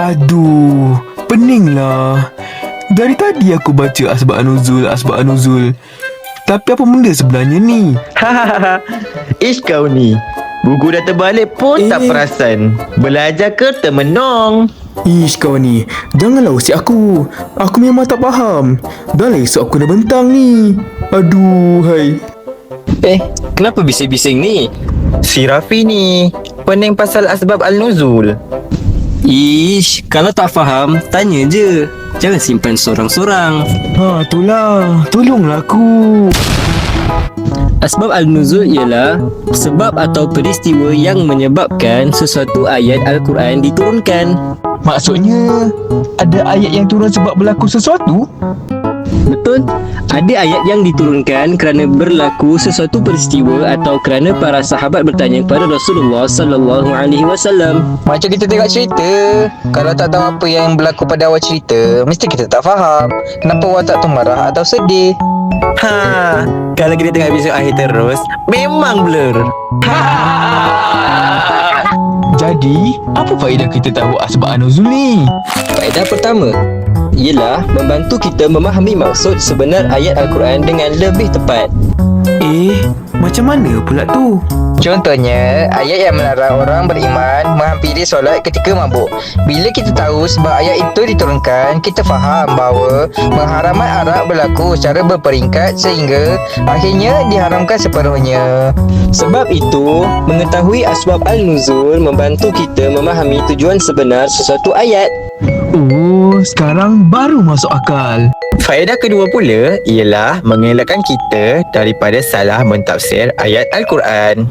Aduh, pening lah. Dari tadi aku baca asbab nuzul. Tapi apa benda sebenarnya ni? Hahaha. Ish kau ni. Buku dah terbalik pun tak perasan. Belajar ke termenung? Ish kau ni, janganlah usik aku. Aku memang tak faham. Dah lah esok aku dah bentang ni. Aduh, hai. Kenapa bising-bising ni? Si Rafi ni pening pasal asbab al-nuzul. Ish, kalau tak faham, tanya je. Jangan simpan sorang-sorang. Itulah. Tolonglah aku. Asbab al-nuzul ialah sebab atau peristiwa yang menyebabkan sesuatu ayat Al-Quran diturunkan. Maksudnya, ada ayat yang turun sebab berlaku sesuatu? Betul? Ada ayat yang diturunkan kerana berlaku sesuatu peristiwa atau kerana para sahabat bertanya kepada Rasulullah sallallahu alaihi wasallam. Macam kita tengok cerita, kalau tak tahu apa yang berlaku pada awal cerita, mesti kita tak faham kenapa watak tu marah atau sedih. Kalau kita tengok episod akhir terus, memang blur. Jadi, apa faedah kita tahu asbab nuzul ni? Faedah pertama ialah membantu kita memahami maksud sebenar ayat Al-Quran dengan lebih tepat. Macam mana pula tu? Contohnya, ayat yang melarang orang beriman menghampiri solat ketika mabuk. Bila kita tahu sebab ayat itu diturunkan, kita faham bahawa mengharaman arak berlaku secara berperingkat sehingga akhirnya diharamkan sepenuhnya. Sebab itu, mengetahui asbab al-nuzul membantu kita memahami tujuan sebenar sesuatu ayat. Sekarang baru masuk akal. Faedah kedua pula ialah mengelakkan kita daripada salah mentafsir ayat Al-Quran.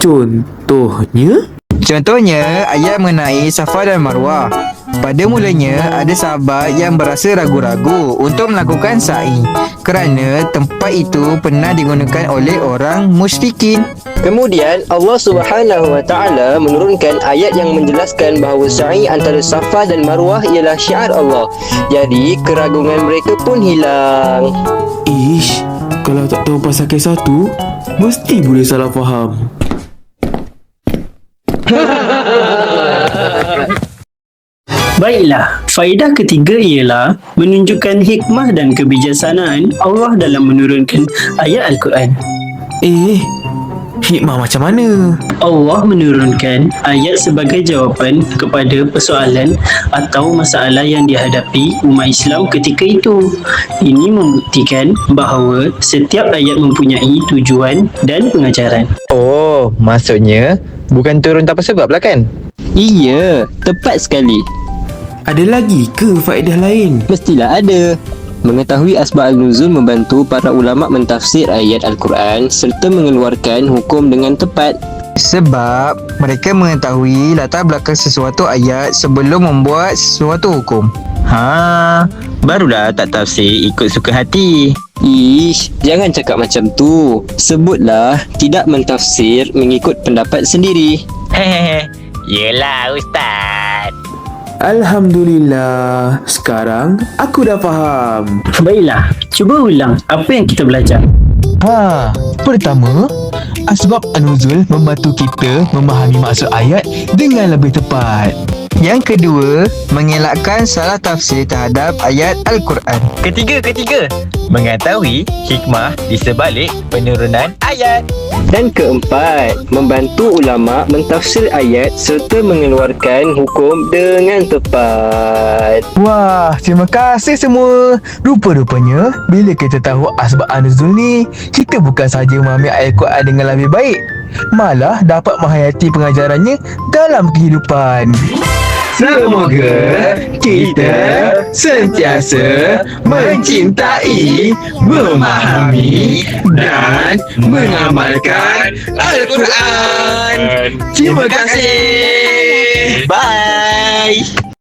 Contohnya? Contohnya, ayat mengenai Safa dan Marwah. Pada mulanya, ada sahabat yang berasa ragu-ragu untuk melakukan sa'i kerana tempat itu pernah digunakan oleh orang musyrikin. Kemudian Allah Subhanahu Wa Taala menurunkan ayat yang menjelaskan bahawa sa'i antara Safa dan Marwah ialah syiar Allah. Jadi keraguan mereka pun hilang. Kalau tak tahu pasal kisah tu, mesti boleh salah faham. Baiklah, faedah ketiga ialah menunjukkan hikmah dan kebijaksanaan Allah dalam menurunkan ayat Al-Quran. Hikmah macam mana? Allah menurunkan ayat sebagai jawapan kepada persoalan atau masalah yang dihadapi umat Islam ketika itu. Ini membuktikan bahawa setiap ayat mempunyai tujuan dan pengajaran. Maksudnya bukan turun tanpa sebab lah kan? Iya, tepat sekali. Ada lagi ke faedah lain? Mestilah ada. Mengetahui asbab al-nuzul membantu para ulama mentafsir ayat Al-Quran serta mengeluarkan hukum dengan tepat. Sebab mereka mengetahui latar belakang sesuatu ayat sebelum membuat sesuatu hukum. Barulah tak tafsir ikut suka hati. Jangan cakap macam tu. Sebutlah tidak mentafsir mengikut pendapat sendiri. Yelah Ustaz. Alhamdulillah, sekarang aku dah faham. Baiklah, cuba ulang apa yang kita belajar. Pertama, asbab an-nuzul membantu kita memahami maksud ayat dengan lebih tepat. Yang kedua, mengelakkan salah tafsir terhadap ayat Al-Quran. Ketiga, mengetahui hikmah di sebalik penurunan ayat. Dan keempat, membantu ulama mentafsir ayat serta mengeluarkan hukum dengan tepat. Terima kasih semua. Rupa-rupanya, bila kita tahu asbab an-nuzul ni, kita bukan sahaja memahami ayat Quran dengan lebih baik, malah dapat menghayati pengajarannya dalam kehidupan. Semoga kita sentiasa mencintai, memahami dan mengamalkan Al-Quran. Terima kasih. Bye.